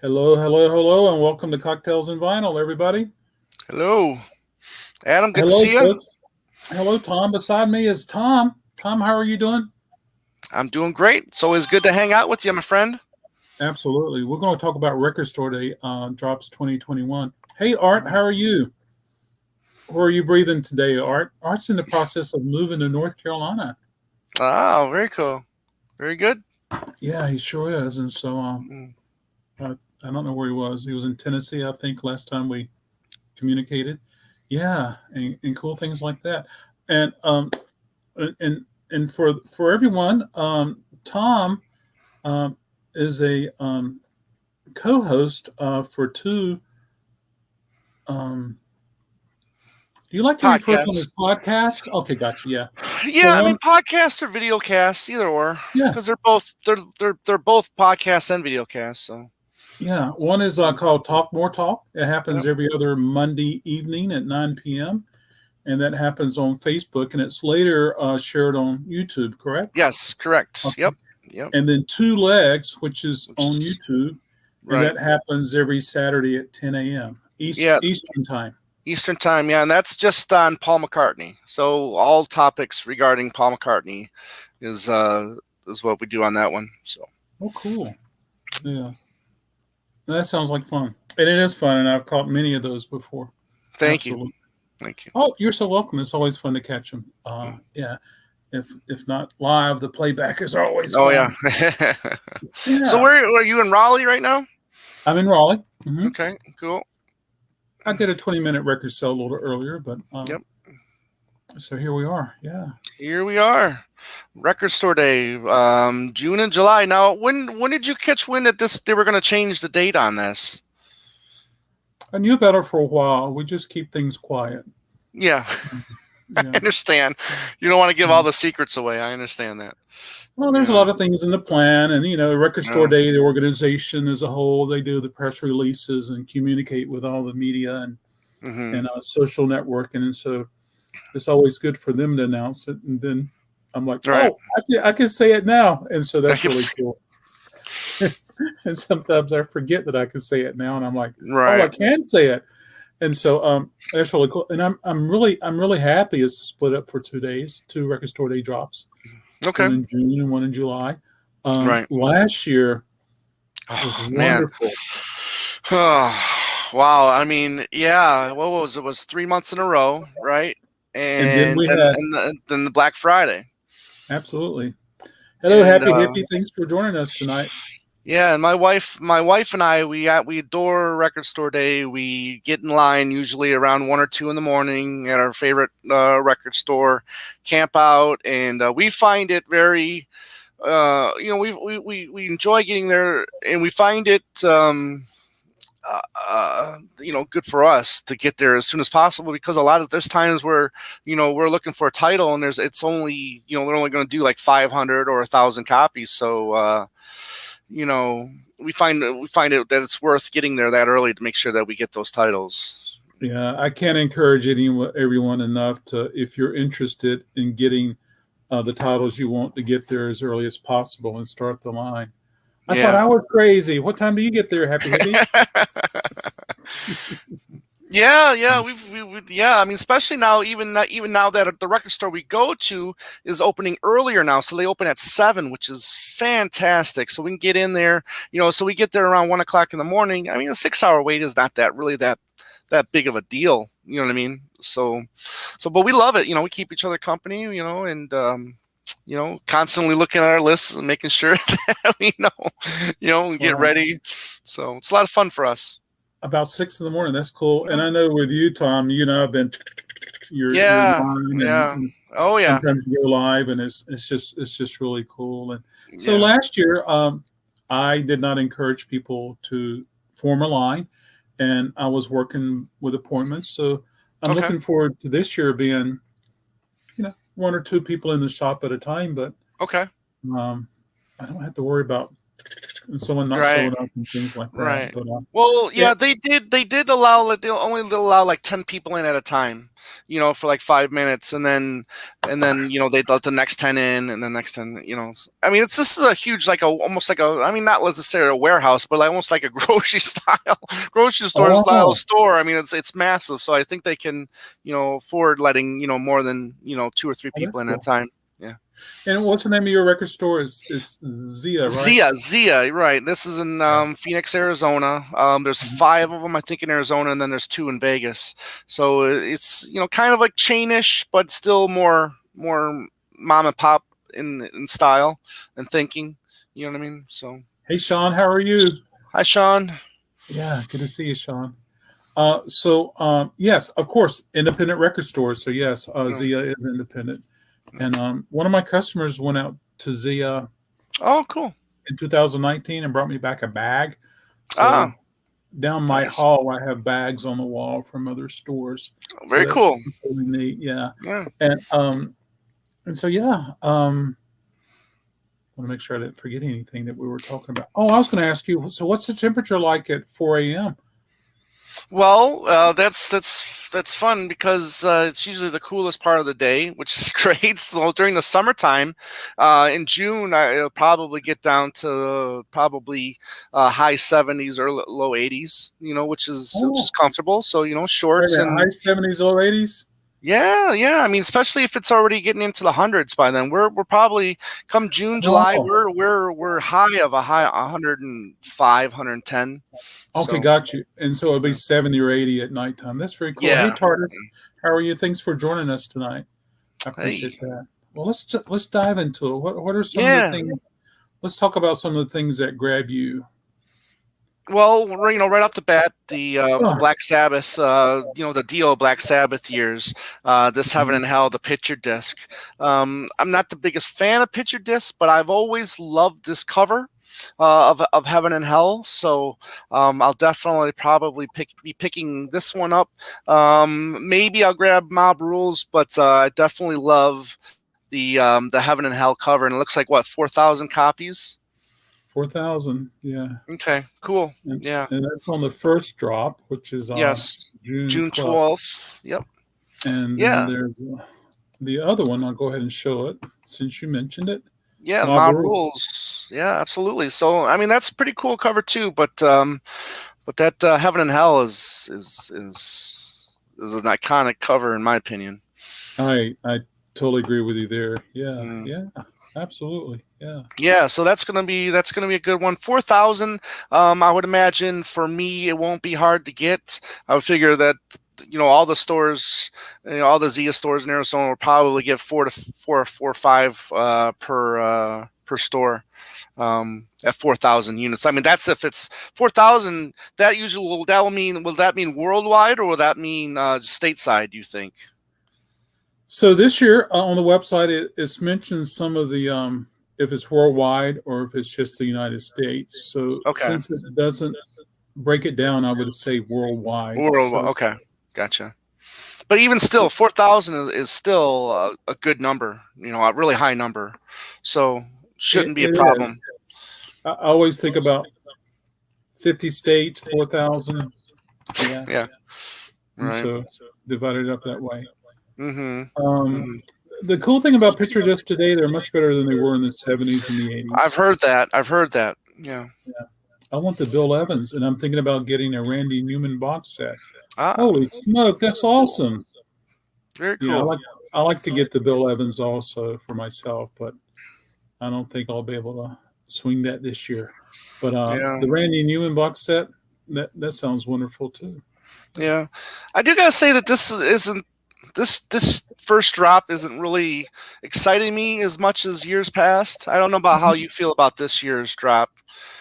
Hello, hello, hello, and welcome to Cocktails and Vinyl, everybody. Hello, Adam. Good to Hello, see you. folks. Hello, Tom. Beside me is Tom. Tom, how are you doing? I'm doing great. It's always good to hang out with you, my friend. Absolutely. We're going to talk about Record Store Day drops 2021. Hey, Art, how are you? Where are you breathing today, Art? Art's in the process of moving to North Carolina. Oh, very cool. Very good. Yeah, he sure is. And so Mm. I don't know where he was. He was in Tennessee, I think, last time we communicated. Yeah, and cool things like that. And and for everyone, Tom um, is a co-host for two. Um, do you like to refer to them as Podcasts. podcasts? Okay, gotcha. Yeah. So Yeah, I one, mean podcasts or video casts, either or, yeah, because they're both podcasts and video casts. So yeah. One is called Talk More Talk. It happens yep. every other Monday evening at 9 p.m. and that happens on Facebook, and it's later shared on YouTube. Correct? Yes, correct. Okay. Yep. And then Two Legs, which is Which on is YouTube, and right. that happens every Saturday at 10 a.m. Yeah, Eastern time. Eastern time. Yeah, and that's just on Paul McCartney. So all topics regarding Paul McCartney is uh is what we do on that one. So Oh, cool. Yeah, that sounds like fun. And it is fun, and I've caught many of those before. thank you, Absolutely. thank you. Oh, you're so welcome. It's always fun to catch them. Yeah, if not live, the playback is always Oh yeah. fun. So Yeah, where are you in Raleigh right now? I'm in Raleigh. Okay, cool. I did a 20-minute record sale a little earlier, but Yep. so here we are. Yeah. Here we are. Record Store Day, June and July. Now, when did you catch wind that this they were going to change the date on this? I knew about it for a while. We just keep things quiet. Yeah, I Yeah. understand. You don't want to give all Yeah. the secrets away. I understand that. Well, there's a Yeah. lot of things in the plan, and Record Store No. Day, the organization as a whole, they do the press releases and communicate with all the media Mm-hmm. and social networking, and so it's always good for them to announce it. And then I'm like, Right. oh, I can say it now, and so I that's can really see. cool. And sometimes I forget that I can say it now, and I'm like, oh, I Right. can say it, and so that's really cool. And I'm really happy it's split up for 2 days, two Record Store Day drops, Okay. one in June and one in July. Right. Last year was Oh man. wonderful, Wow. I mean, yeah. What was it? It was 3 months in a row, right? and then And we then had then the Black Friday. absolutely. Hello, And happy hippie. Thanks for joining us tonight. yeah, and my wife and I, we adore Record Store Day. We get in line usually around 1 or 2 in the morning at our favorite record store, camp out, and we find it very, we enjoy getting there, and we find it, good for us to get there as soon as possible because a lot of there's times where we're looking for a title and it's only they're only going to do like 500 or 1,000 copies, so. You know, we find it that it's worth getting there that early to make sure that we get those titles. Yeah, I can't encourage everyone enough to, if you're interested in getting the titles you want, to get there as early as possible and start the line. I thought Yeah. I was crazy. What time do you get there, Happy Hippie? Yeah. Yeah. I mean, especially now, even now that the record store we go to is opening earlier now, so they open at 7, which is fantastic. So we can get in there, so we get there around 1 o'clock in the morning. I mean, a 6-hour wait is not that big of a deal. You know what I mean? But we love it. We keep each other company. And constantly looking at our lists and making sure that we get Wow. ready. So it's a lot of fun for us. About 6 in the morning. That's cool. And I know with you, Tom, I've been your Yeah, line, yeah. and Oh yeah, sometimes you go live, and it's just really cool. And so yeah. last year, I did not encourage people to form a line, and I was working with appointments. So I'm Okay, looking forward to this year being, one or two people in the shop at a time, but okay. um, I don't have to worry about and someone not Right. showing up and things like that. Right. But Well, yeah. yeah, they did allow, like, they only allow like 10 people in at a time, for like 5 minutes, and then they'd let the next 10 in, and the next 10, I mean, this is a huge, like, almost like I mean, not necessarily a warehouse, but like almost like a grocery store style Oh, store. I mean, it's massive, so I think they can, afford letting, more than, 2 or 3 oh, that's people in at a cool. time. Yeah. And what's the name of your record store? Is Zia, right? Zia, right. This is in Yeah. Phoenix, Arizona. There's Mhm. 5 of them, I think, in Arizona, and then there's 2 in Vegas. So it's kind of like chainish, but still more mom and pop in style and thinking. You know what I mean? So Hey, Sean, how are you? hi, Sean. Yeah, good to see you, Sean. Yes, of course, independent record stores. So yes, Mm. Zia is independent, and one of my customers went out to Zia Oh, cool. in 2019 and brought me back a bag. So Ah, down my nice. hall, I have bags on the wall from other stores. So Very that's cool. really neat. Yeah, Yeah. and so yeah, want to make sure I didn't forget anything that we were talking about. Oh, I was going to ask you. So what's the temperature like at 4 a.m.? Well, that's fun because it's usually the coolest part of the day, which is great. So during the summertime, in June, it'll probably get down to probably high 70s or low 80s. Which is Oh, comfortable. So wait a shorts minute, and high 70s, low 80s. yeah, yeah. I mean, especially if it's already getting into the hundreds by then. We're probably come June, July. Oh, We're high of a high 105, 110. okay, So got you. And so it'll be yeah. 70 or 80 at nighttime. That's very cool. Hey, Yeah. Tardis, how are you? Thanks for joining us tonight. I Hey. appreciate that. Well, let's dive into it. What are some of the Yeah. things? Let's talk about some of the things that grab you. Well, right off the bat, the Oh, Black Sabbath, the Dio Black Sabbath years, this Heaven mhm. and Hell, the picture disc. I'm not the biggest fan of picture discs, but I've always loved this cover of Heaven and Hell. So I'll definitely probably be picking this one up. Maybe I'll grab Mob Rules, but I definitely love the Heaven and Hell cover, and it looks like what, 4,000 copies. 4,000. Yeah. Okay, cool. And, Yeah. and that's on the first drop, which is Yes. June June 12th. 12th. Yep. And then Yeah. there's the other one. I'll go ahead and show it since you mentioned it. Yeah. Mob Mob Rules. Rules. Yeah, absolutely. So, I mean, that's a pretty cool cover too. But that Heaven and Hell is an iconic cover in my opinion. I totally agree with you there. Yeah, Mm. yeah, absolutely. Yeah. Yeah, so that's gonna be a good one. 4,000. I would imagine for me it won't be hard to get. I would figure that all the stores, all the Zia stores in Arizona will probably get 4 or 5 per store at 4,000 units. I mean, that's if it's 4,000. Will that mean worldwide or will that mean stateside? Do you think? So this year on the website, it's mentioned some of the if it's worldwide or if it's just the United States. So Okay, since it doesn't break it down, I would say worldwide. worldwide. So Okay, gotcha. But even still, 4,000 is still a good number. A really high number. So shouldn't be a it is. problem. I always think about 50 states, 4,000. Yeah, Yeah. and Right. so divided up that way. Mm-hmm. Um, Mm-hmm. the cool thing about picture discs today, they're much better than they were in the 70s and the I've 80s. heard that. I've heard that. Yeah. Yeah. I want the Bill Evans, and I'm thinking about getting a Randy Newman box set. Ah, Holy smoke, that's awesome! very Yeah, cool. I like to get the Bill Evans also for myself, but I don't think I'll be able to swing that this year. But Yeah. the Randy Newman box set, that sounds wonderful too. Yeah. I do gotta say that this first drop isn't really exciting me as much as years past. I don't know about how you feel about this year's drop,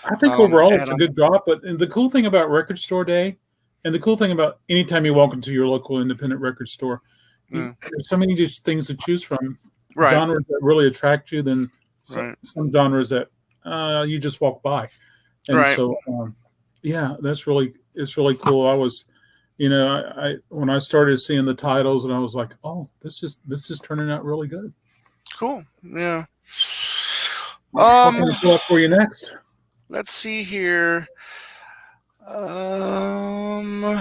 I think overall it's a Adam. good drop. But and the cool thing about Record Store Day, and the cool thing about anytime you walk into your local independent record store, Mm. there's so many just things to choose from, Right. genres that really attract you, than Right. some genres that you just walk by. And Right. so, yeah, it's really cool. I was, I when I started seeing the titles, and I was like, oh, this is turning out really good. Cool. Yeah. What can I pull up for you next? let's see here. Um,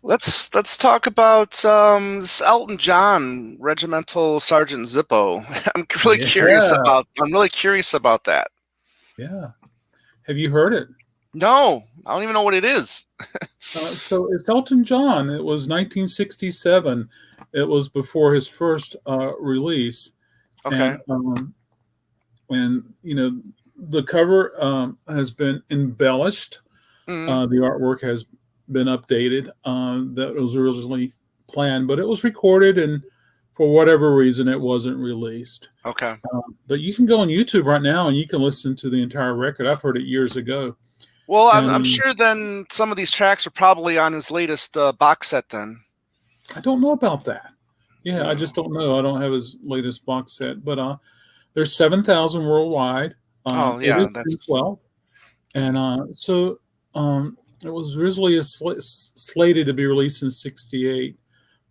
let's talk about this Elton John Regimental Sergeant Zippo. Yeah, I'm really curious about that. yeah. Have you heard it? No, I don't even know what it is. So it's Elton John. It was 1967. It was before his first release, Okay. and the cover has been embellished. Mm, The artwork has been updated. That was originally planned, but it was recorded, and for whatever reason, it wasn't released. okay. But you can go on YouTube right now and you can listen to the entire record. I've heard it years ago, Well, I'm, and I'm sure then some of these tracks are probably on his latest box set then. I don't know about that. Yeah, I Mm. just don't know. I don't have his latest box set, but there's 7,000 worldwide. Oh It is yeah, that's 312, and it was originally slated to be released in '68,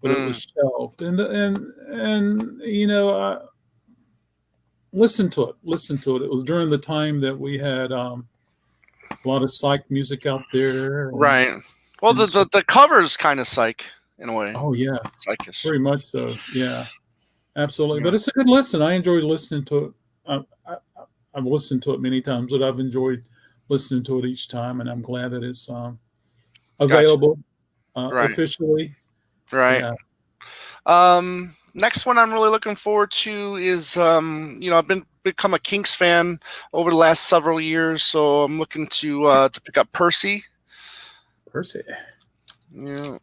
but it was mm, shelved. And listen to it. Listen to it. It was during the time that we had a lot of psych music out there, right. Well, the and so, the, the cover's kind of psych in a way, oh yeah, psychish. very much so. Yeah, absolutely. But Yeah. it's a good listen. I enjoyed listening to it. I've listened to it many times, but I've enjoyed listening to it each time, and I'm glad that it's Gotcha. available Right. officially. Right. Yeah. Next one I'm really looking forward to is I've become a Kinks fan over the last several years, so I'm looking to pick up Percy. Percy. Yeah.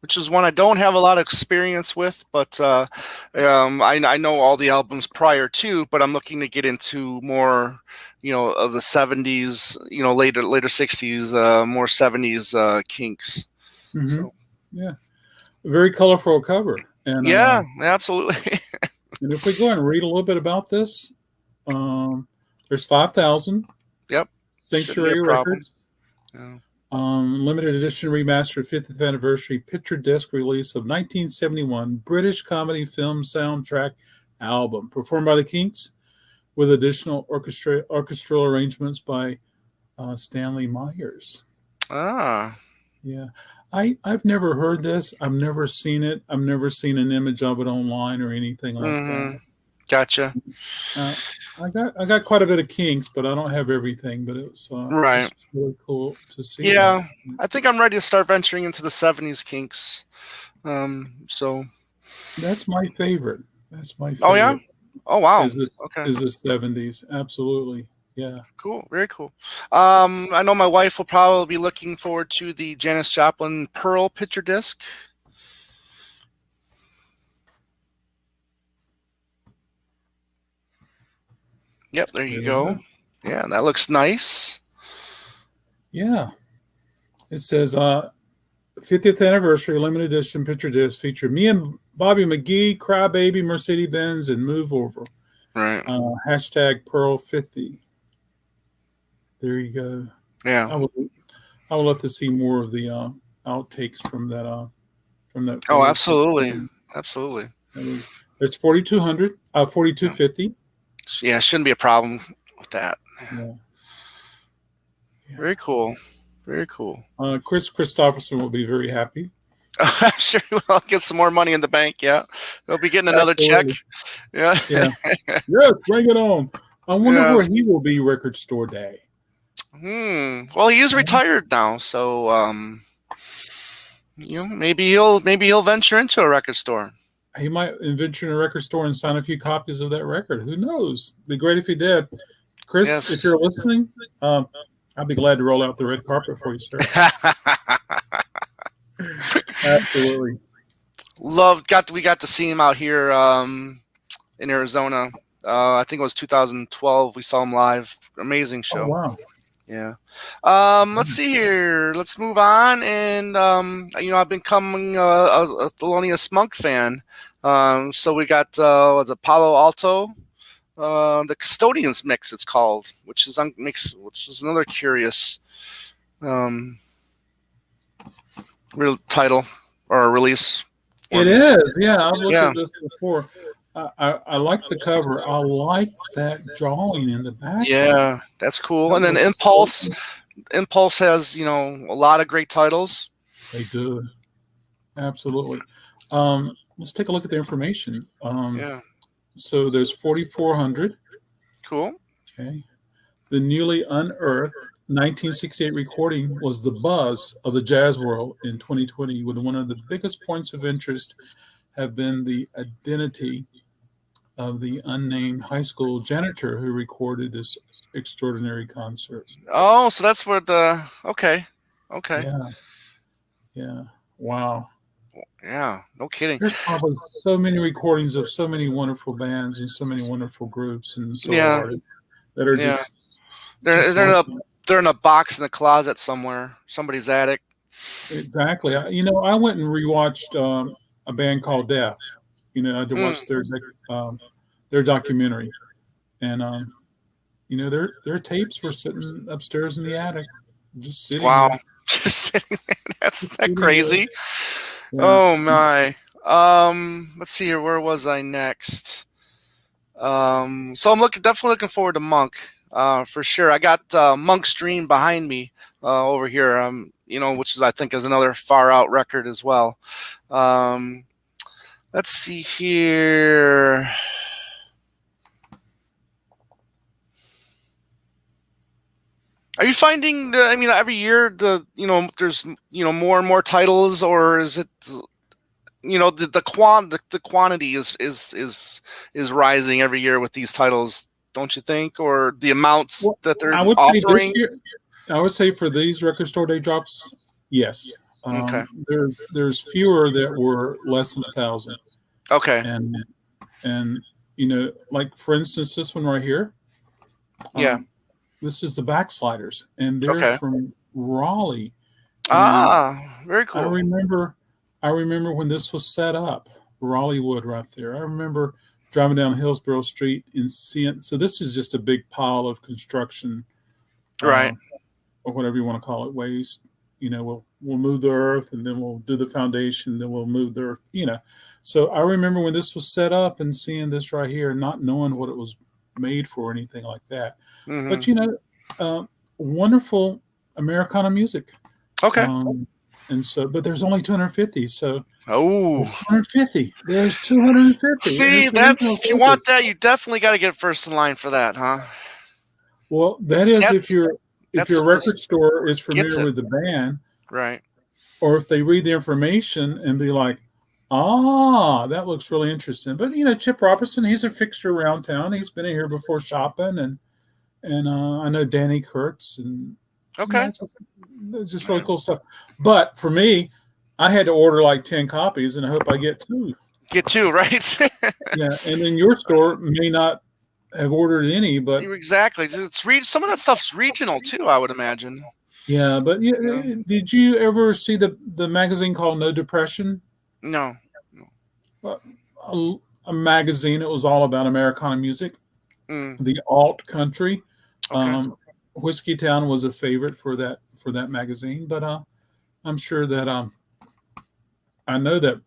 Which is one I don't have a lot of experience with, but I know all the albums prior to, but I'm looking to get into more, of the '70s, later '60s, more '70s Kinks. Hmm. So Yeah. A very colorful cover. yeah, absolutely. And if we go and read a little bit about this, um, there's 5,000 Yep, shouldn't be a Sanctuary problem. Records. Yeah. Limited edition remastered 50th anniversary picture disc release of 1971 British comedy film soundtrack album performed by the Kinks with additional orchestral arrangements by Stanley Myers. Ah. Yeah. I've never heard this. I've never seen it. I've never seen an image of it online or anything like Mm-hmm. that. Gotcha. Uh, I got quite a bit of Kinks, but I don't have everything. But Right. it's really cool to see that. Yeah. I think I'm ready to start venturing into the '70s Kinks. So. That's my favorite. That's my Oh yeah. favorite. Oh wow. Is this Okay. is the '70s? Absolutely. Yeah. Cool. Very cool. I know my wife will probably be looking forward to the Janice Joplin Pearl picture disc. Yep. There you There we go. go. Yeah, that looks nice. Yeah. It says 50th anniversary limited edition picture disc feature me and Bobby McGee, Crybaby, Mercedes Benz, and Move Over. Right. Hashtag Pearl 50. There you go. Yeah. I would love to see more of the outtakes from that Oh, photo shoot. absolutely. Absolutely. It's 4,200, Yeah. 4,250. Yeah. Shouldn't be a problem with that. Yeah. Very cool. Very cool. Chris Christopherson will be very happy. I'm sure we'll get some more money in the bank. Yeah, they'll be getting another check. Absolutely. Yeah. Yeah. Yes, bring it on. I wonder where Yes. he will be record store day. Well, he is retired now, so maybe he'll venture into a record store. He might venture in a record store and sign a few copies of that record. Who knows? Be great if he did. Chris, if Yes. you're listening, I'd be glad to roll out the red carpet for you, sir. Absolutely. We got to see him out here in Arizona. I think it was 2012. We saw him live. Amazing Oh show. wow. Yeah. Let's see here. Let's move on. And I've been becoming a Thelonious Monk fan. So we got what's it, Palo Alto, the Custodians mix. It's called, which is another curious real title or release. It is. Yeah, I've looked Yeah. at this before. I like the cover. I like that drawing in the background. Yeah, that's cool. That And then looks so. Impulse has, a lot of great titles. They do absolutely. Let's take a look at the information. Yeah, So there's 4,400. cool. Okay. The newly unearthed 1968 recording was the buzz of the jazz world in 2020, with one of the biggest points of interest have been the identity of the unnamed high school janitor who recorded this extraordinary concert. Oh, so that's where okay. Yeah, yeah. Wow. Yeah, no kidding. There's probably so many recordings of so many wonderful bands and so many wonderful groups and solo Yeah, artists that are yeah. just They're in like a that. they're in a box in the closet somewhere, somebody's attic. Exactly. I went and rewatched a band called Death. I had to Mm, watch their documentary, and their tapes were sitting upstairs in the attic, just sitting wow. there, Just sitting there. That's just that sitting there. crazy. Yeah. Oh my. Let's see here. Where was I next? So I'm definitely looking forward to Monk. For sure. I got Monk's Dream behind me over here. Which is I think is another far out record as well. Let's see here. Are you finding every year there's more and more titles, or is it the quantity is rising every year with these titles, don't you think? Or the amounts Well, that they're I would say this offering? year, I would say for these record store day drops, yes. Okay. There's fewer that were less than 1,000, Okay. and like for instance, this one right here. Yeah. This is the Backsliders, and they're Okay. from Raleigh. And Ah, very I cool. remember, I remember when this was set up, Raleigh Wood right there. I remember driving down Hillsborough Street and seeing. So this is just a big pile of construction, Right. uh, or whatever you want to call it, waste. We'll move the earth, and then we'll do the foundation, then we'll move the earth. So I remember when this was set up and seeing this right here, not knowing what it was made for or anything like that. Hmm. But wonderful Americana music. Okay. And so, but there's only 250. So Oh, there's 250. There's 250. And see, it's original if you want focus. that, you definitely got to get first in line for that, huh? Well, that is if That's your if this record store is gets familiar it with the band, right. or if they read the information and be like, ah, that looks really interesting. But Chip Robertson, he's a fixture around town. He's been in here before shopping, and I know Danny Kurtz, and Okay. it's just really cool stuff. But for me, I had to order like 10 copies, and I hope I get two. Get two, right? Yeah, and then your store may not have ordered any, but Exactly. Some of that stuff's regional too, I would imagine. yeah. But Yeah. did you ever see the magazine called No Depression? No. Uh, a magazine. It was all about Americana music, Mm, the alt country. okay. Whiskey Town was a favorite for that magazine, but I'm sure that I know that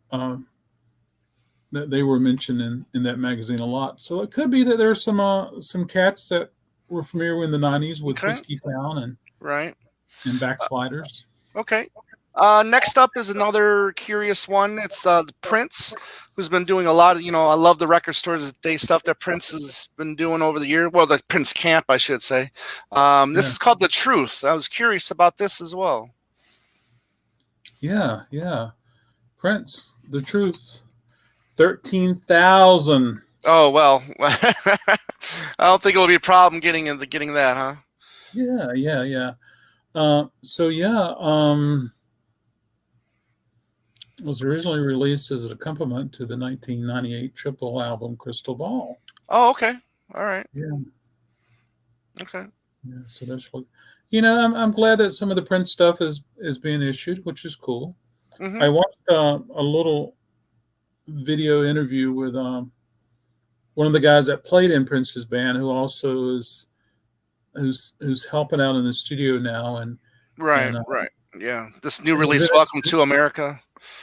they were mentioned in that magazine a lot. So it could be that there's some cats that were familiar in the '90s with Okay. Whiskey Town Right. and Backsliders. Okay. Next up is another curious one. It's the Prince, who's been doing a lot of, I love the record stores day stuff that Prince has been doing over the year. Well, the Prince camp, I should say. This Yeah, is called The Truth. I was curious about this as well. yeah, yeah. Prince, the truth. 13,000. Oh, well, I don't think it'll be a problem getting that, huh? Yeah, yeah, yeah. So yeah, it was originally released as an accompaniment to the 1998 triple album Crystal Ball. Oh, okay. All right. Yeah, Okay. yeah. So that's what I'm glad that some of the Prince stuff is being issued, which is cool. Mm-hmm. I watched a little video interview with one of the guys that played in Prince's band, who also is who's helping out in the studio now, and Right. and Right. Yeah. This new he was release, Welcome to America.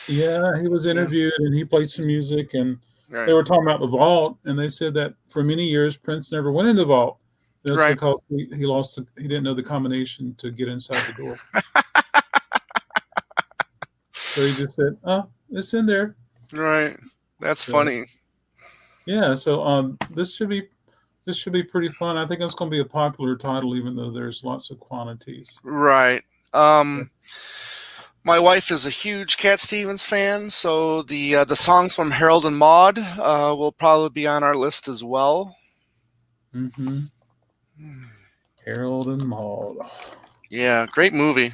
yeah, he was Yeah. interviewed and he played some music, and they right, were talking about the vault, and they said that for many years Prince never went in the vault. That's right, because he lost. He didn't know the combination to get inside the door, so he just said, "Oh, it's in there." right. That's So funny. yeah, so this should be pretty fun. I think it's going to be a popular title, even though there's lots of quantities. Right. Um, my wife is a huge Cat Stevens fan, so the songs from Harold and Maude will probably be on our list as well. Mm-hmm. Harold and Maude. Yeah, great movie.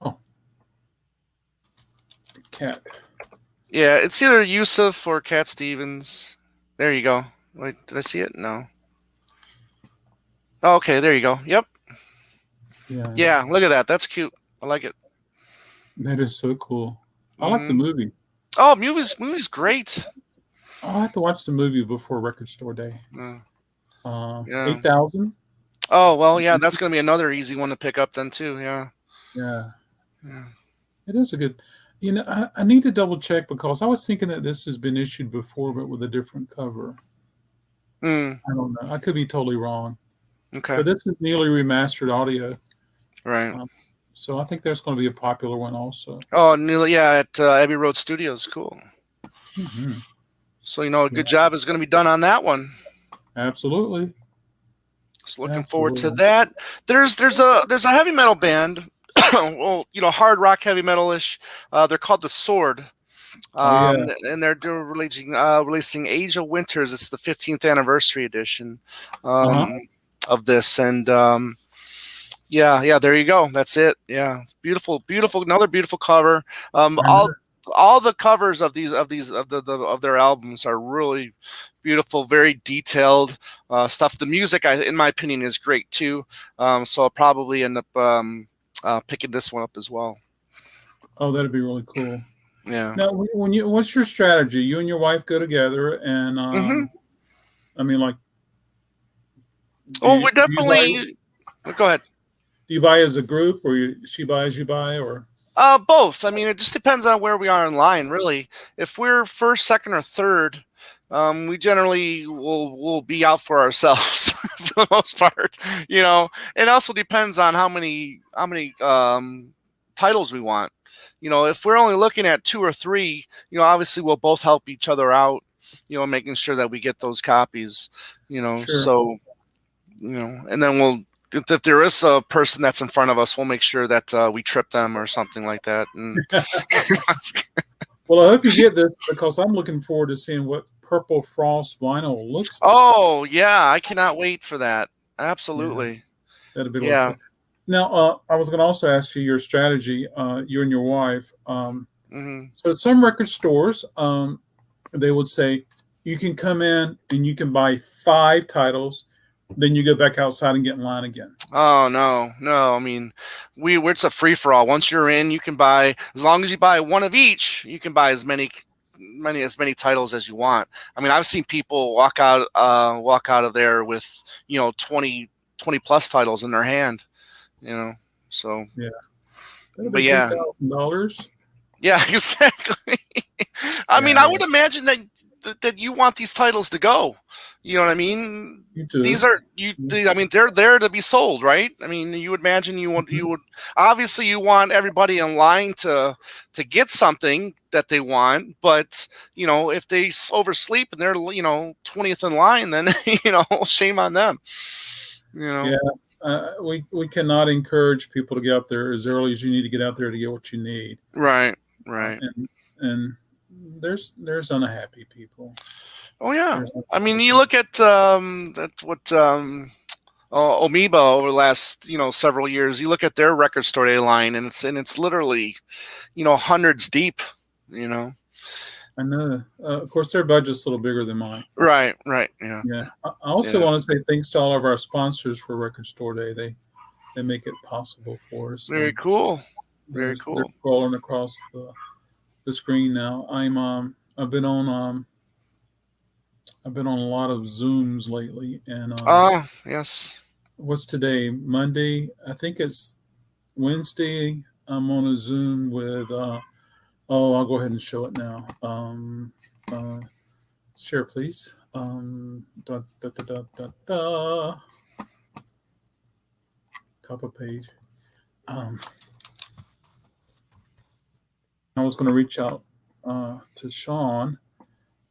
Oh, cat. Yeah, it's either Yusuf or Cat Stevens. There you go. Wait, did I see it? No. Oh, okay, there you go. Yep. Yeah, Yeah, look at that. That's cute. I like it. that is so cool. I like the Hmm. movie. Oh, movie's great. I'll have to watch the movie before Record Store Day. Uh, yeah. 8,000. Oh well, yeah. That's gonna be another easy one to pick up then too. Yeah. Yeah, Yeah. it is a good. I need to double check because I was thinking that this has been issued before, but with a different cover. Mm, I don't know. I could be totally wrong, okay. but this is newly remastered audio, Right. um, so I think there's going to be a popular one also. Oh, yeah, at Abbey Road Studios. Cool. Hmm. So a Yeah, good job is going to be done on that one. absolutely, Just looking forward to absolutely. that. There's a heavy metal band. Well, hard rock, heavy metal-ish. They're called The Sword. Oh yeah. And they're releasing Age of Winters. It's the 15th anniversary edition Uh huh. of this, and yeah, there you go. That's it. Yeah, it's beautiful, beautiful. Another beautiful cover. I know. All the covers of of their albums are really beautiful, very detailed stuff. The music, in my opinion, is great too. So I'll probably end up picking this one up as well. Oh, that'd be really cool. Yeah. Now, what's your strategy? You and your wife go together, and Hmm. I mean, like, Oh, we do you buy definitely. Go ahead. do you buy as a group, or she buys, you buy, or Both. I mean, it just depends on where we are in line, really. If we're first, second, or third, we generally will be out for ourselves for the most part. It also depends on how many titles we want. If we're only looking at two or three, obviously we'll both help each other out. Making sure that we get those copies. sure? So and then if there is a person that's in front of us, we'll make sure that we trip them or something like that. And Well, I hope you get this because I'm looking forward to seeing what Purple Frost vinyl looks like. oh yeah, I cannot wait for that. Yeah, Absolutely. that'd be a lot of Yeah. fun. Now, I was going to also ask you your strategy, you and your wife. Hmm. So, at some record stores, they would say you can come in and you can buy 5 titles, then you go back outside and get in line again. Oh no, no. I mean, it's a free for all. Once you're in, you can buy as long as you buy one of each. You can buy as many titles as you want. I mean, I've seen people walk out of there with 20 plus titles in their hand. So Yeah, that'll but be three yeah, thousand dollars. yeah, exactly. I mean, I Yeah, would imagine that you want these titles to go. You know what I mean? you These do. are you. I mean, they're there to be sold, right? I mean, you would imagine you would obviously you want everybody in line to get something that they want, but if they oversleep and they're 20th in line, then shame on them. Yeah, we cannot encourage people to get out there as early as you need to get out there to get what you need. Right, right. And there's unhappy people. Oh yeah. There's I mean, unhappy you people. look at that's what Amoeba over the last several years. You look at their record store day line, and it's literally hundreds deep. You know. I know. Of course, their budget's a little bigger than mine. Right. Right. Yeah. Yeah. I also Yeah. want to say thanks to all of our sponsors for Record Store Day. They make it possible for us. Very And cool. Very they're cool. scrolling across the screen now. I've been on a lot of Zooms lately, and Ah, yes. what's today? Monday. I think it's Wednesday. I'm on a Zoom with Oh, I'll go ahead and show it now. Share, please. Da, da, da, da, da, da. Top of page. I was going to reach out to Sean,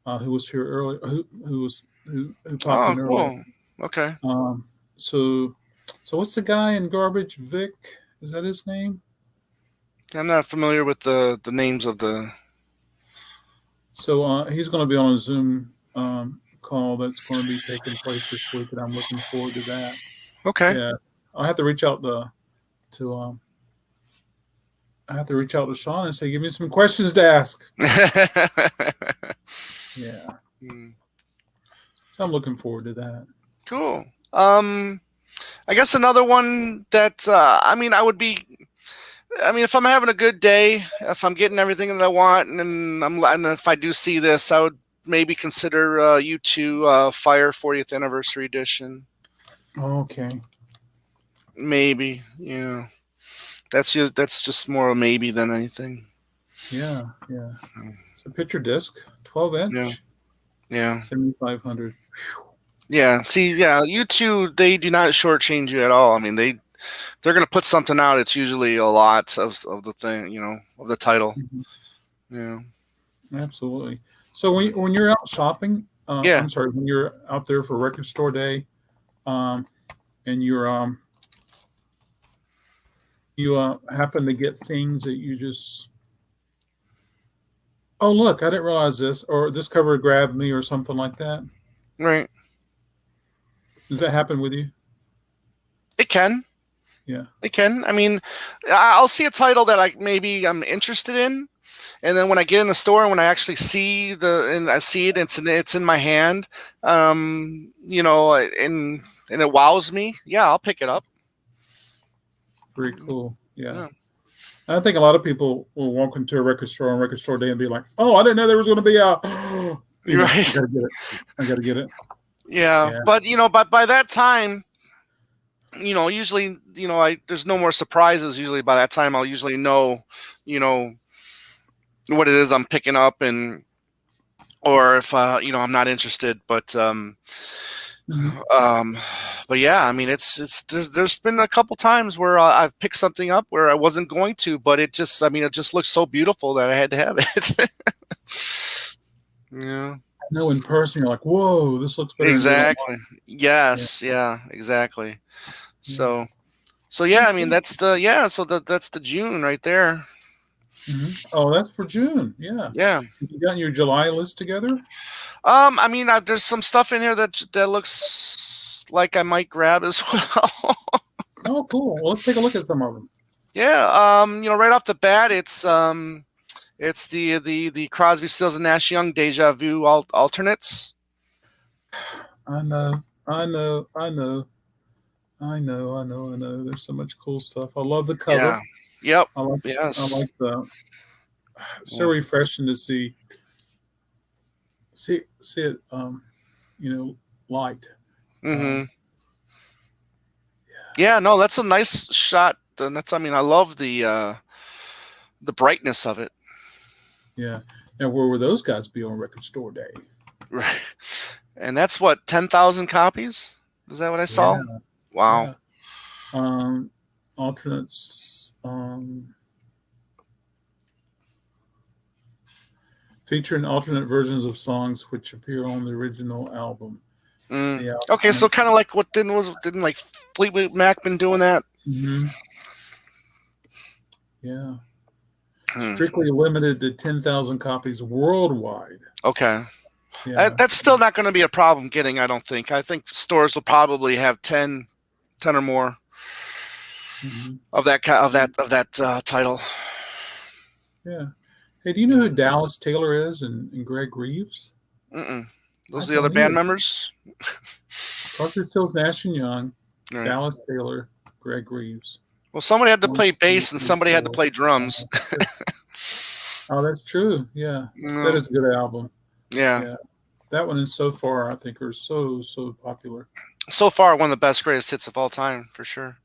who was here earlier, who popped Oh, in earlier. cool. Okay. So what's the guy in Garbage? Vic, is that his name? I'm not familiar with the names of the. So he's going to be on a Zoom call that's going to be taking place this week, and I'm looking forward to that. Okay. Yeah, I have to reach out to Sean and say, give me some questions to ask. Yeah. So I'm looking forward to that. Cool. I guess another one that if I'm having a good day, if I'm getting everything that I want, and if I do see this, I would maybe consider U2 Fire 40th Anniversary Edition. Okay. Maybe, that's just more a maybe than anything. Yeah. It's a picture disc, 12-inch. Yeah. 7,500. Yeah. See, U2, they do not shortchange you at all. I mean, they're going to put something out. It's usually a lot of the thing, of the title. Mm-hmm. Yeah. Absolutely. So when you're out shopping, Yeah. when you're out there for record store day, and you happen to get things that you just, oh look, I didn't realize this, or this cover grabbed me, or something like that. Right. Does that happen with you? It can. Yeah. It can. I mean, I'll see a title that I'm interested in, and then when I get in the store and when I actually see it's in my hand, and it wows me. Yeah, I'll pick it up. Very cool. Yeah. I think a lot of people will walk into a record store on record store day and be like, "Oh, I didn't know there was going to be a." Right. I gotta get it. Yeah. But by that time, usually, there's no more surprises. Usually by that time, I'll usually know, what it is I'm picking up, or if I'm not interested. But but yeah, I mean, there's been a couple times where I've picked something up where I wasn't going to, but it just looks so beautiful that I had to have it. Yeah. I know in person, you're like, "Whoa, this looks better." Exactly. Yes. Yeah. Exactly. So yeah, I mean, that's the June right there. Mm-hmm. Oh, that's for June. Yeah. Yeah. You got your July list together? I mean, there's some stuff in here that looks like I might grab as well. Oh, cool. Well, let's take a look at some of them. Yeah. Right off the bat, it's the Crosby, Stills and Nash Young Deja Vu alternates. I know. There's so much cool stuff. I love the cover. Yeah. Yep. I like the. So refreshing to see it. Light. Mm-hmm. Yeah. No, that's a nice shot. I love the brightness of it. Yeah. Now, where would those guys be on record store day? Right. And that's what, 10,000 copies? Is that what I saw? Yeah. Wow. Yeah. Alternates. Featuring alternate versions of songs which appear on the original album. Yeah. Okay, so kind of like what didn't like Fleetwood Mac been doing that? Mm-hmm. Yeah. Strictly limited to 10,000 copies worldwide. Okay. Yeah. That's still not going to be a problem getting, I don't think. I think stores will probably have 10 or more of that title. Yeah. Hey, do you know who Dallas Taylor is and Greg Reeves? Those are the other band members? Crosby, Stills, Nash and Young, right. Dallas Taylor, Greg Reeves. Well, somebody had to play bass and somebody had to play drums. Oh, that's true. Yeah. That is a good album. Yeah. That one is so far, I think, are so popular. So far, one of the best greatest hits of all time, for sure.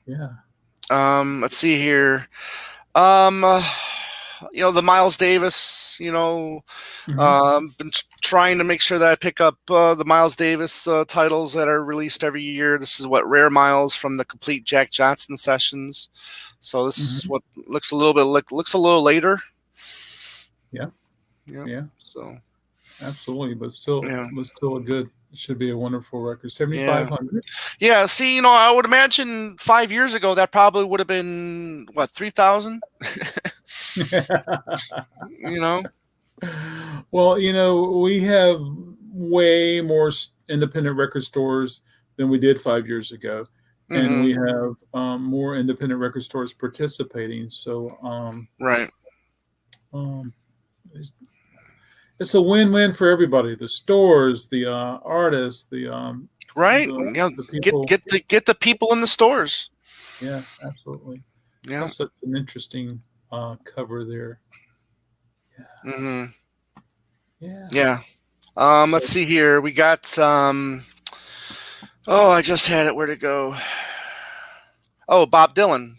Yeah. Let's see here. the Miles Davis. Been trying to make sure that I pick up the Miles Davis titles that are released every year. This is what Rare Miles from the complete Jack Johnson sessions. So this is what looks a little bit looks a little later. Yeah. So absolutely, but still a good. Should be a wonderful record. 7,500. Yeah. See, I would imagine 5 years ago that probably would have been what 3,000. Well, we have way more independent record stores than we did 5 years ago, and we have more independent record stores participating. So, right. It's a win-win for everybody: the stores, the artists, the right. the people. Get the people in the stores. Yeah, absolutely. Yeah, that's such an interesting cover there. Yeah. Let's see here. We got I just had it. Where'd it go? Oh, Bob Dylan,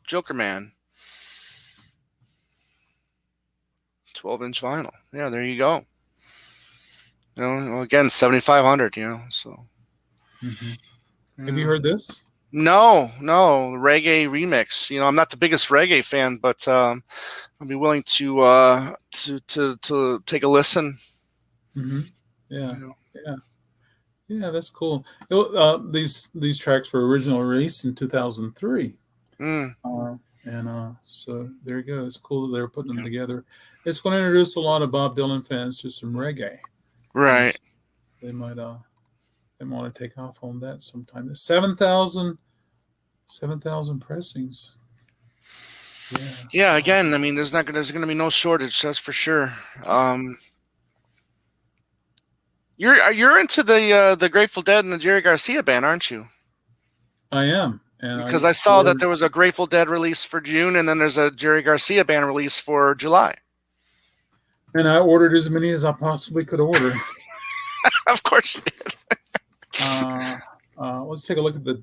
Joker Man. 12-inch vinyl. Yeah, there you go. Again, 7,500. So. Have you heard this? No, reggae remix. I'm not the biggest reggae fan, but I'll be willing to take a listen. Yeah, that's cool. These tracks were originally released in 2003. So there you go. It's cool that they're putting them together. It's going to introduce a lot of Bob Dylan fans to some reggae. Right. They might want to take off on that sometime. 7,000 pressings. Yeah. Again, I mean, there's going to be no shortage. That's for sure. You're into the Grateful Dead and the Jerry Garcia band, aren't you? I am. Because I saw that there was a Grateful Dead release for June, and then there's a Jerry Garcia band release for July. And I ordered as many as I possibly could order. Of course you did. Let's take a look at the.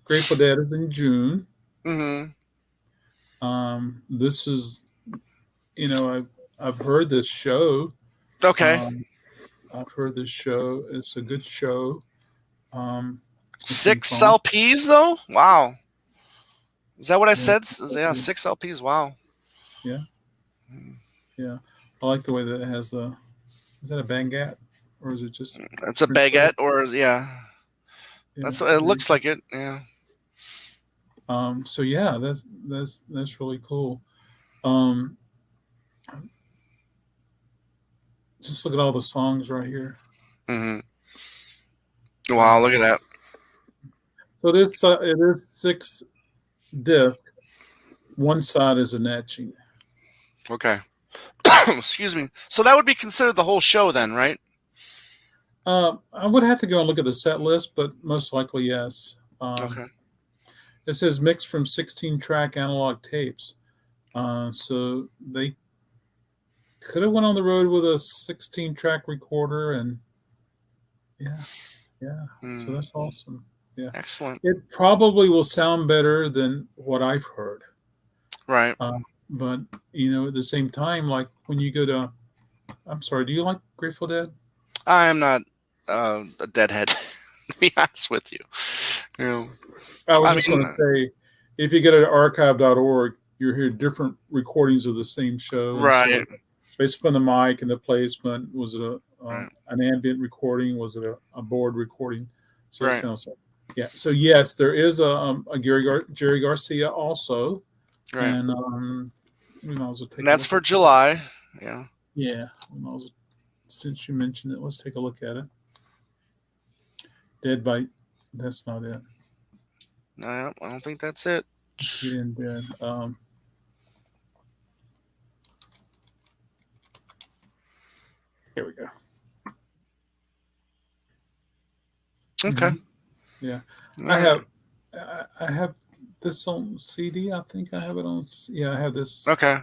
Grateful Dead is in June. This is, I've heard this show. Okay. I've heard this show. It's a good show. 6 LPs though? Wow. Is that what I said? Yeah, 6 LPs. Wow. Yeah. I like the way that it has is that a baguette or is it just? It's a baguette or That's it looks like it. Yeah. So yeah, that's really cool. Just look at all the songs right here. Wow, look at that. So it is 6 disc. One side is an etching. Okay. Excuse me. So that would be considered the whole show then, right? I would have to go and look at the set list, but most likely yes. Okay. It says mixed from 16-track analog tapes. So they could have went on the road with a 16-track recorder, and so that's awesome. Yeah, excellent. It probably will sound better than what I've heard. Right. But at the same time, like when you go to, I'm sorry, do you like Grateful Dead? I am not a deadhead, to be honest with you. I was just going to say, if you go to archive.org, you hear different recordings of the same show. Right. So based upon the mic and the placement, was it an ambient recording? Was it a board recording? So it sounds like, So yes, there is a Jerry Garcia also. Right. And we might as well take. And that's for July. Yeah. Yeah. Since you mentioned it, let's take a look at it. Dead Bite. That's not it. No, I don't think that's it. Dead. Here we go. Okay. Yeah. I have this on CD. I think I have it on. Yeah, I have this. Okay.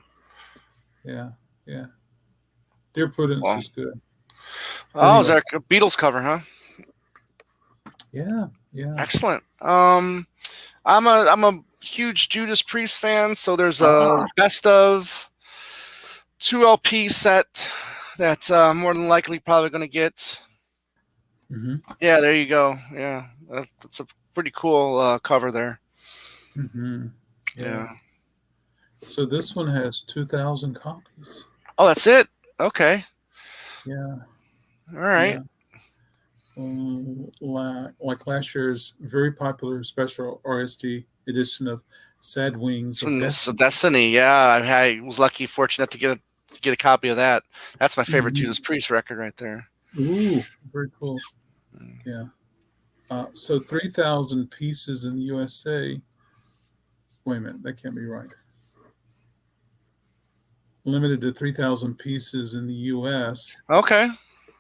Yeah. Dear Prudence is good. Oh, is that a Beatles cover, huh? Yeah. Excellent. I'm a huge Judas Priest fan, so there's a Ah. best of 2 LP set that more than likely probably going to get. Mm-hmm. Yeah, there you go. Yeah, that's a pretty cool cover there. Mm-hmm. Yeah. So this one has 2,000 copies. Oh, that's it. Okay. Yeah. All right. Like last year's very popular special RST edition of Sad Wings of Destiny. Destiny. Yeah, I was fortunate to get a copy of that. That's my favorite Mhm. Judas Priest record right there. Ooh, very cool. Yeah. So 3,000 pieces in the USA. Wait a minute, that can't be right. Limited to 3,000 pieces in the US, Okay.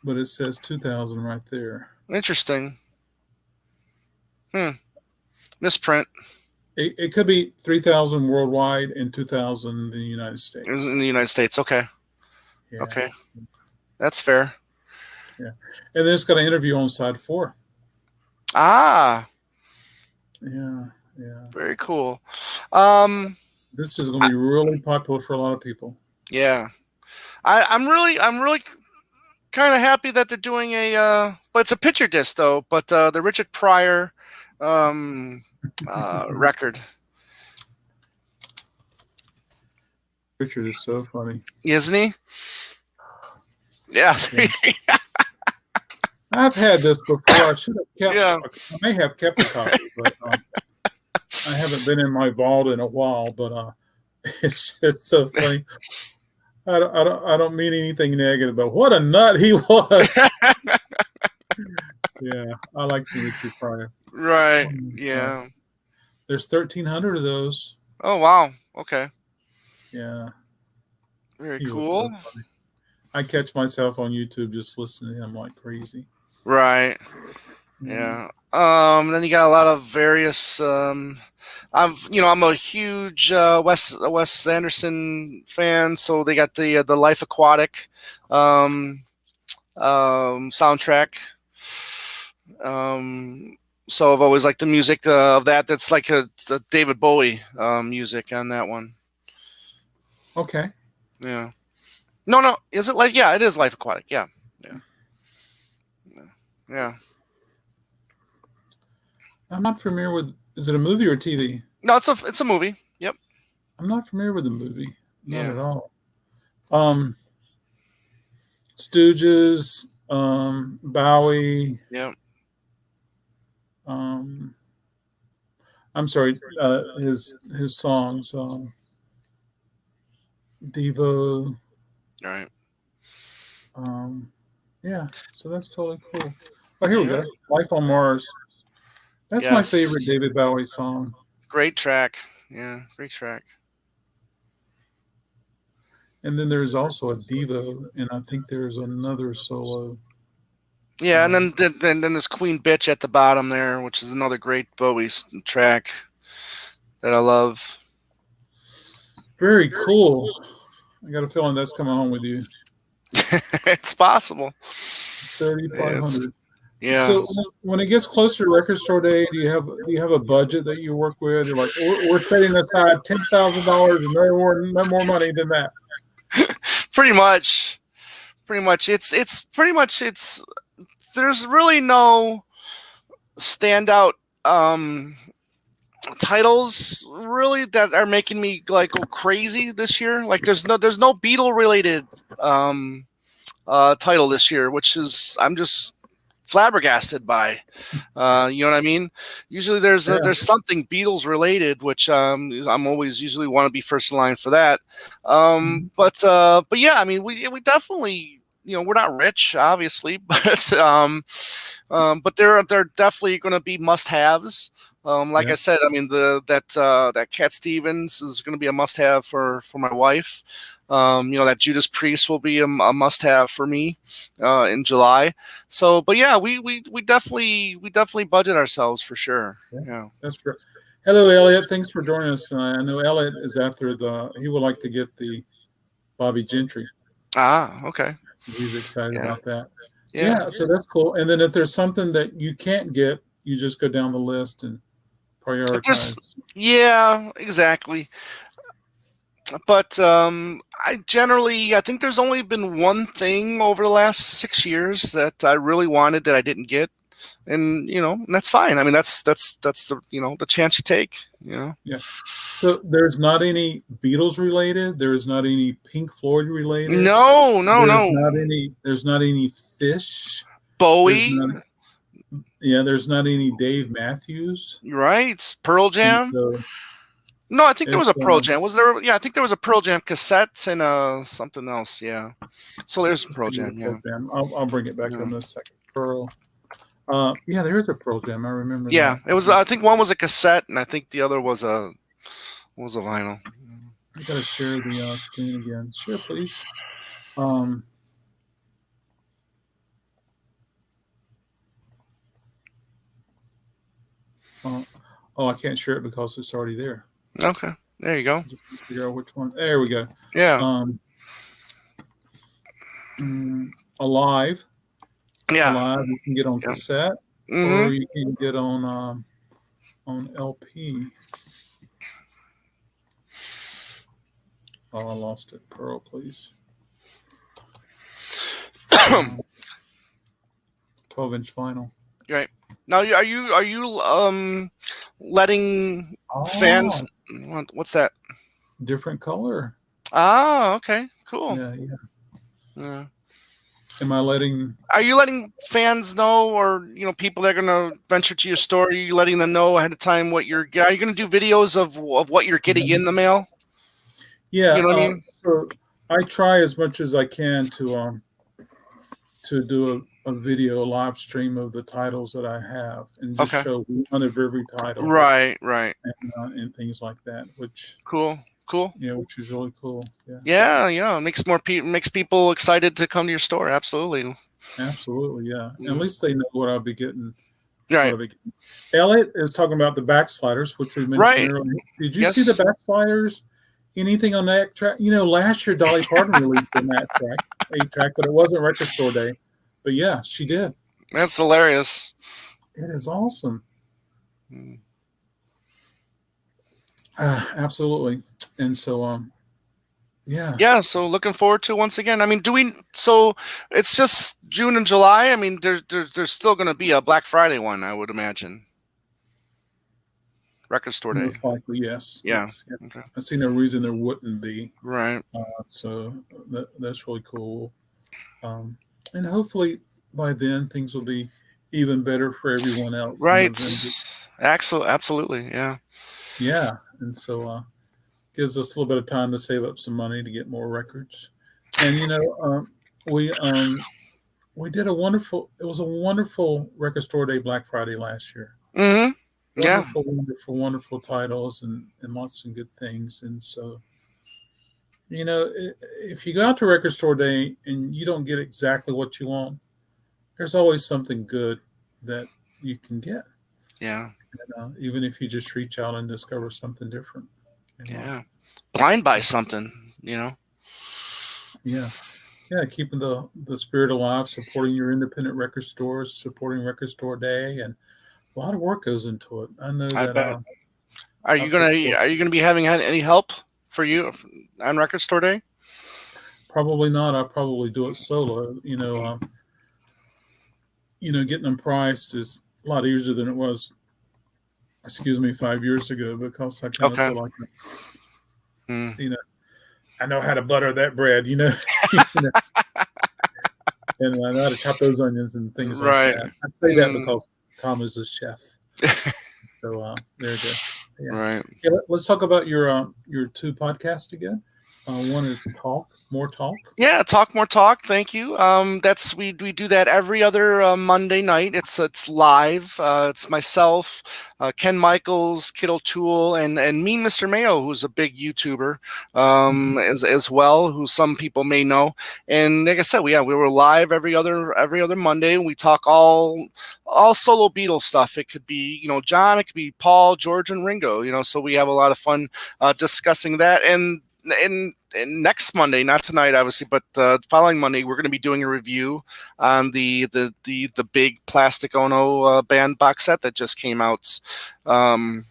but it says 2,000 right there. Interesting. Misprint It could be 3,000 worldwide and 2,000 in the United States. in the United States. Okay. Yeah. Okay. That's fair. Yeah. And then it's got an interview on side 4. Ah. Yeah. Very cool. This is going to be really popular for a lot of people. Yeah. I'm really kind of happy that they're doing but it's a picture disc though, but the Richard Pryor record. Richard is so funny. Isn't he? Yeah. I've had this before. I should have kept. Yeah. I may have kept a copy, but I haven't been in my vault in a while. But it's just so funny. I don't mean anything negative, but what a nut he was. Yeah, I like the Richard Pryor. Right. Yeah. There's 1,300 of those. Oh wow. Okay. Yeah. Very He was cool. so funny. I catch myself on YouTube just listening to him like crazy. Right. Yeah. Then you got a lot of various. I'm a huge Wes Anderson fan, so they got the Life Aquatic soundtrack. So I've always liked the music of that. That's like the David Bowie music on that one. Okay. Yeah. No. Is it like? Yeah, it is Life Aquatic. Yeah. I'm not familiar with. Is it a movie or TV? No, it's a movie. Yep. I'm not familiar with the movie. Not at all. Stooges, Bowie. Yep. I'm sorry. His songs. Devo. All right. Yeah. So that's totally cool. Oh, here we go. Life on Mars. That's my favorite David Bowie song. Great track. Yeah, great track. And then there's also a Devo, and I think there's another solo. Yeah, and then there's Queen Bitch at the bottom there, which is another great Bowie track that I love. Very cool. I got a feeling that's coming home with you. It's possible. 3,500. Yeah. So when it gets closer to record store day, do you have a budget that you work with? You're like, we're setting aside $10,000 and no more money than that. Pretty much. It's pretty much there's really no standout titles really that are making me like go crazy this year. Like there's no Beatle related title this year, which is I'm just flabbergasted by. You know what I mean? Usually there's something Beatles related, which I'm always usually want to be first in line for that. But yeah, I mean we definitely, we're not rich obviously, but they're definitely going to be must-haves. Like I said, I mean that Cat Stevens is going to be a must-have for my wife. That Judas Priest will be a must-have for me in July. So, but yeah, we definitely budget ourselves for sure. Yeah, that's great. Hello, Elliot. Thanks for joining us tonight. I know Elliot is after he would like to get the Bobby Gentry. Okay. So he's excited about that. Yeah, so that's cool. And then if there's something that you can't get, you just go down the list and prioritize. Yeah, exactly. But I think there's only been one thing over the last 6 years that I really wanted that I didn't get, and that's fine. I mean, that's the the chance you take. Yeah. So there's not any Beatles related. There's not any Pink Floyd related. No. There's not any Fish. Bowie. There's not any Dave Matthews. Right. Pearl Jam. No, I think there was a Pearl Jam. Was there? Yeah, I think there was a Pearl Jam cassette and something else. Yeah. So there's Pearl Jam. Yeah. I'll bring it back in a second. Pearl. Yeah, there is a Pearl Jam. I remember. Yeah, that. It was. I think one was a cassette, and I think the other was a vinyl. I gotta share the screen again. Share, please. I can't share it because it's already there. Okay, there you go. Just figure out which one. There we go. Yeah. Alive. Yeah. Alive. You can get on cassette, or you can get on LP. Oh, I lost it. Pearl, please. 12-inch vinyl. Right. Now, are you letting fans? What's that? Different color. Ah, okay, cool. Yeah. Am I letting? Are you letting fans know, or people that are going to venture to your store? Are you letting them know ahead of time what you're? Are you going to do videos of what you're getting in the mail? Yeah. You know what I mean? So I try as much as I can to do a video live stream of the titles that I have and just show one of every title. Right. And things like that, which cool. Yeah, which is really cool. Yeah. It makes people excited to come to your store. Absolutely. Yeah. Mm-hmm. At least they know what I'll be getting. Right. Elliot is talking about the backsliders, which we mentioned earlier. Did you see the backsliders? Anything on that track? Last year Dolly Parton released on that track, but it wasn't Record Store Day. But yeah, she did. That's hilarious. It is awesome. Absolutely. And so, yeah. So looking forward to once again. I mean, so it's just June and July. I mean, there's still going to be a Black Friday one, I would imagine. Record Store Day. Most likely, yes. Yeah. Yes. Okay. I see no reason there wouldn't be. Right. So that's really cool. And hopefully by then things will be even better for everyone else. Right. Absolutely. Yeah. Yeah. And so gives us a little bit of time to save up some money to get more records. And we did a wonderful Record Store Day Black Friday last year. Mm-hmm. Wonderful titles and lots of good things. And so, if you go out to Record Store Day and you don't get exactly what you want, there's always something good that you can get. Yeah. Even if you just reach out and discover something different. Yeah. Blind buy something, Yeah. Yeah. Keeping the spirit alive, supporting your independent record stores, supporting Record Store Day, and a lot of work goes into it. I know that. I bet. Are you gonna be having any help for you on Record Store Day? Probably not. I'll probably do it solo. Getting them priced is a lot easier than it was. 5 years ago, because I kind of feel like, I know how to butter that bread. And I know how to chop those onions and things like that. I say that because Tom is a chef. So there it is. Yeah. Right. Yeah, let's talk about your two podcasts again. One is More Talk. Yeah, Talk More Talk. Thank you. That's we do that every other Monday night. It's live. It's myself, Ken Michaels, Kid O'Toole, and me, Mr. Mayo, who's a big YouTuber as well, who some people may know. And like I said, we were live every other Monday, and we talk all solo Beatles stuff. It could be John, it could be Paul, George, and Ringo. So we have a lot of fun discussing that. And and next Monday, not tonight, obviously, but following Monday, we're going to be doing a review on the big Plastic Ono band box set that just came out. And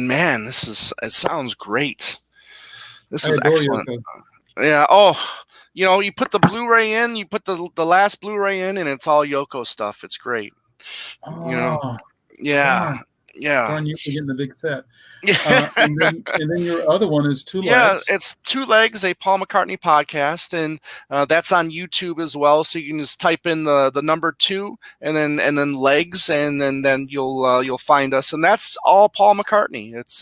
man, it sounds great. This is excellent. Yoko. Yeah. Oh, you put the Blu-ray in, you put the last Blu-ray in, and it's all Yoko stuff. It's great. Oh, Yeah. Yeah. Darn, you were getting the big set. Yeah. And then your other one is Two Legs. Yeah, it's Two Legs, a Paul McCartney podcast, and that's on YouTube as well. So you can just type in the number 2 and then legs, and then you'll find us. And that's all Paul McCartney. It's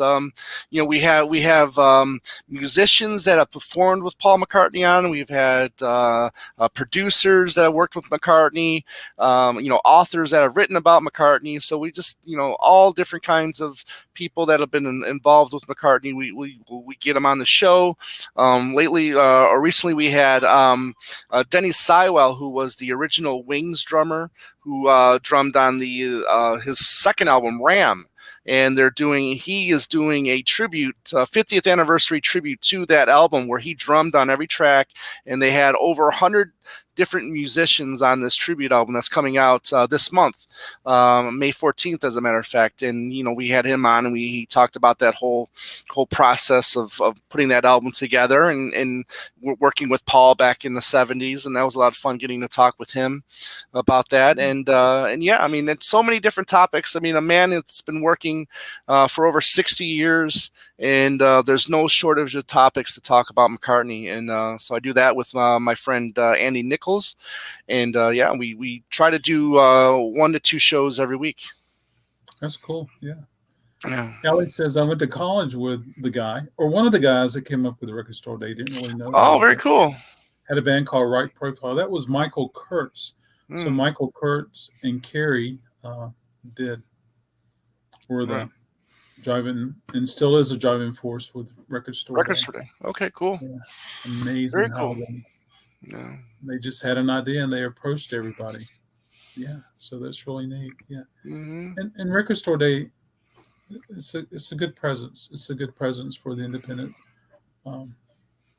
we have musicians that have performed with Paul McCartney on. We've had producers that have worked with McCartney. Authors that have written about McCartney. So we just all different kinds of people that have been involved with McCartney. We get them on the show. Recently we had Denny Sywell, who was the original Wings drummer, who drummed on his second album, Ram. And he is doing a tribute, 50th anniversary tribute to that album, where he drummed on every track, and they had over 100 different musicians on this tribute album that's coming out this month, May 14th, as a matter of fact. And we had him on, and he talked about that whole process of putting that album together, and working with Paul back in the 70s, and that was a lot of fun getting to talk with him about that. And yeah, I mean, it's so many different topics. I mean, a man that's been working for over 60 years, and there's no shortage of topics to talk about McCartney. And so I do that with my friend Andy Nichols. And yeah, we try to do 1 to 2 shows every week. That's cool. Yeah. Yeah. Alex says, I went to college with the guy, or one of the guys that came up with the Record Store Day. Didn't really know. Oh, very cool. Had a band called Right Profile. That was Michael Kurtz. So Michael Kurtz and Carrie were the driving, and still is a driving force with Record Store Day. Okay, cool. Yeah. Amazing. Very cool. They just had an idea and they approached everybody. Yeah, so that's really neat. Yeah, and Record Store Day, it's a good presence. It's a good presence for the independent.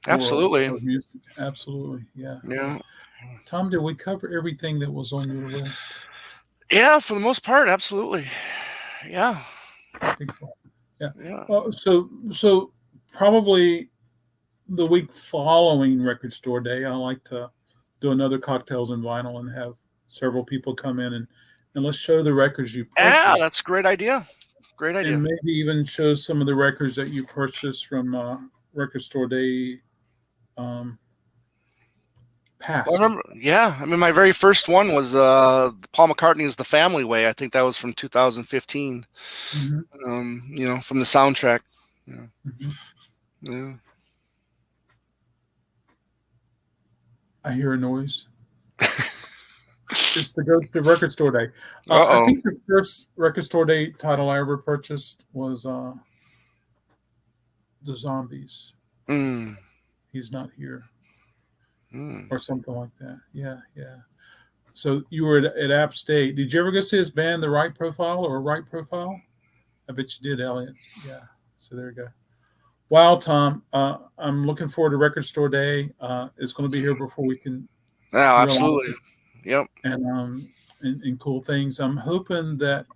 Absolutely. Music. Absolutely. Yeah. Yeah. Tom, did we cover everything that was on your list? Yeah, for the most part, absolutely. Yeah. Yeah. Well, so probably the week following Record Store Day, I like to do another Cocktails and Vinyl and have several people come in and let's show the records you purchased. Yeah, that's a great idea. Great idea. And maybe even show some of the records that you purchased from Record Store Day past. Well, I mean, my very first one was Paul McCartney's "The Family Way." I think that was from 2015. From the soundtrack. Yeah. I hear a noise. It's the Ghost of Record Store Day. I think the first Record Store Day title I ever purchased was The Zombies. He's Not Here. Or something like that. Yeah. So you were at App State. Did you ever go see his band, The Right Profile or Right Profile? I bet you did, Elliot. Yeah. So there you go. Wow, Tom. I'm looking forward to Record Store Day. It's going to be here before we can. Yeah, absolutely. Yep. And cool things. I'm hoping that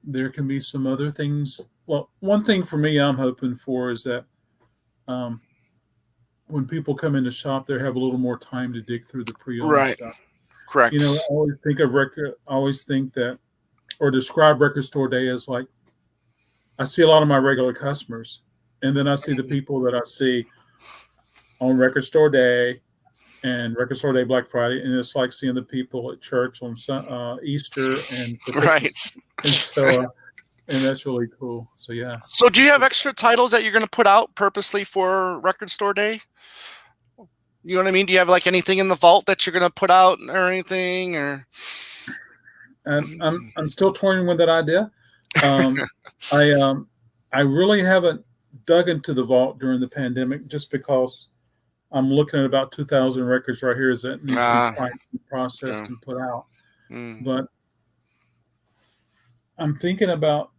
there can be some other things. Well, one thing for me I'm hoping for is that when people come in the shop, they have a little more time to dig through the pre-owned stuff. Correct. I always think that, or describe Record Store Day as like, I see a lot of my regular customers, and then I see the people that I see on Record Store Day and Record Store Day Black Friday, and it's like seeing the people at church on Easter and right. And so, and that's really cool. So yeah. So do you have extra titles that you're going to put out purposely for Record Store Day? You know what I mean? Do you have like anything in the vault that you're going to put out or anything? Or I'm still toying with that idea. I really haven't dug into the vault during the pandemic just because I'm looking at about 2,000 records right here that needs to be processed and put out. But I'm thinking about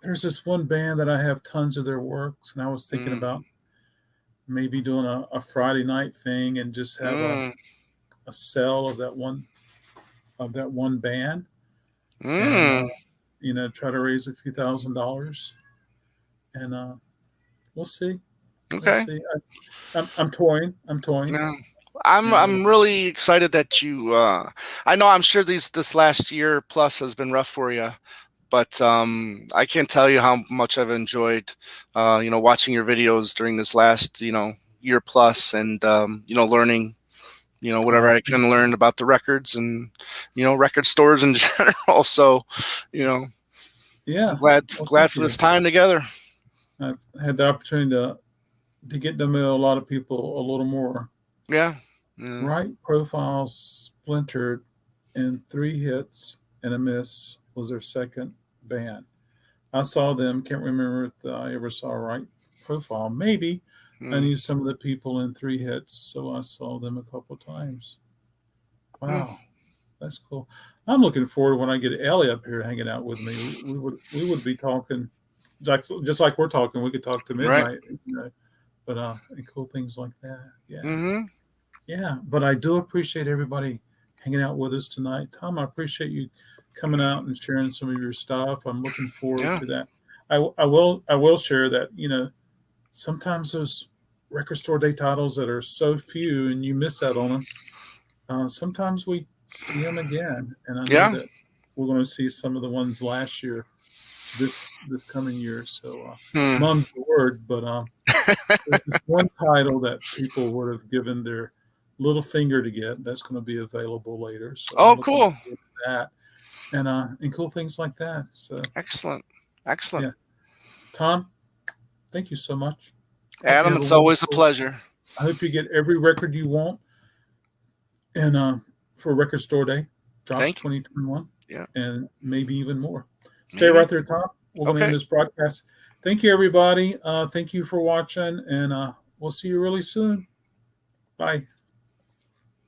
there's this one band that I have tons of their works, and I was thinking Mm, about maybe doing a Friday night thing and just have mm, a sell of that one band, and mm. try to raise a few $1,000s, and we'll see. We'll Okay. see. I'm toying. I'm toying. Yeah. And I'm really excited that you I know I'm sure this last year plus has been rough for you, but I can't tell you how much I've enjoyed watching your videos during this last, year plus, and learning, whatever I thank can you. learn about the records and record stores in general. So, you know, I'm Yeah. glad Well, thank glad for you. this time together. I've had the opportunity to get to know a lot of people a little more. Yeah. Yeah. Right Profile splintered, and Three Hits and a Miss was their second band. I saw them. Can't remember if I ever saw Right Profile. Maybe I Mm, knew some of the people in Three Hits, so I saw them a couple times. mm, Wow, that's cool. I'm looking forward when I get Ellie up here hanging out with me. We would be talking just like we're talking. We could talk to right. midnight, but and cool things like that. Yeah, Mm-hmm. yeah. But I do appreciate everybody hanging out with us tonight. Tom, I appreciate you coming out and sharing some of your stuff. I'm looking forward Yeah. to that. I will share that. Sometimes those record store day titles that are so few and you miss out on them. Sometimes we see them again, and I know Yeah. that we're going to see some of the ones last year, this coming year. So, Hmm. mum's the word, but there's this one title that people would have given their little finger to get. That's going to be available later. So Oh, I'm looking cool. forward to that, and cool things like that. So Excellent. Excellent. yeah, Tom, thank you so much. Hope you Adam, have a it's always a wonderful. pleasure. I hope you get every record you want, and for Record Store Day, drops Thank you. 2021, Yeah. and maybe even more. Stay Maybe. right there, Tom. We're going to end Okay. this broadcast. Thank you, everybody. Thank you for watching, and we'll see you really soon. Bye.